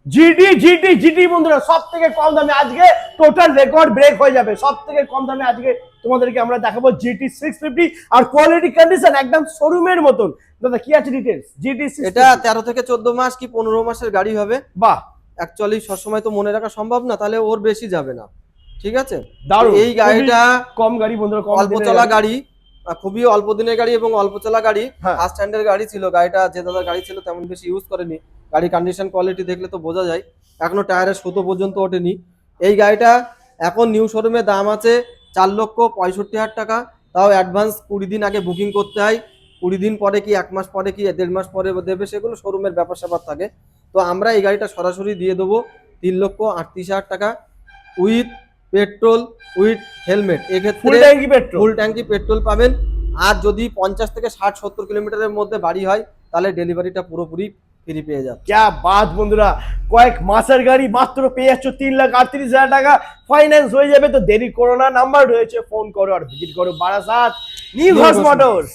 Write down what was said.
GT GT GT বন্ধুরা, সবথেকে কম দামে আজকে টোটাল রেকর্ড ব্রেক হয়ে যাবে। সবথেকে কম দামে আজকে তোমাদেরকে আমরা দেখাবো জিটি 650, আর কোয়ালিটি কন্ডিশন একদম শোরুমের মতন। দাদা কি আছে ডিটেইলস? জিটি এটা 13 থেকে 14 মাস কি 15 মাসের গাড়ি হবে। বাহ, অ্যাকচুয়ালি সবসময় তো মনে রাখা সম্ভব না, তাহলে ওর বেশি যাবে না, ঠিক আছে। দারুণ। এই গাড়িটা কম গাড়ি বন্ধুরা, কম অল্প চলা গাড়ি, খুবই অল্প দিনের গাড়ি এবং অল্প চলা গাড়ি। হ্যাঁ। ফার্স্ট হ্যান্ডের গাড়ি ছিল গাড়িটা, যে দাদার গাড়ি ছিল তেমন বেশি ইউজ করেনি। গাড়ি কন্ডিশন কোয়ালিটি দেখলে তো বোঝা যায়, এখনো টায়ারের সুতো পর্যন্ত ওঠেনি। এই গাড়িটা এখন নিউ শোরুমে দাম আছে 4,65,000 টাকা। তাও অ্যাডভান্স 20 দিন আগে বুকিং করতে হয়। 20 দিন পরে কি 1 মাস পরে কি 1.5 মাস পরে দেবে, সেগুলো শোরুমের ব্যাপার স্যাপার থাকে। তো আমরা এই গাড়িটা সরাসরি দিয়ে দেবো 3,38,000 টাকা, উইথ পেট্রোল উইথ হেলমেট। ফুল এক্ষেত্রে ট্যাঙ্কি পেট্রোল। ফুল ট্যাঙ্কি পেট্রোল পাবেন। আর যদি 50 থেকে 60-70 কিলোমিটারের মধ্যে বাড়ি হয়, তাহলে ডেলিভারিটা পুরোপুরি ফ্রি পেয়ে যাচ্ছে। क्या बात বন্ধুরা, কয়েক মাসের গাড়ি মাত্র পেয়ে যাচ্ছ 3,38,000 টাকা, ফাইন্যান্স হয়ে যাবে। তো দেরি করো না, নাম্বার রয়েছে, ফোন করো আর ভিজিট করো বারাসাত নিউ ঘোষ মোটরস।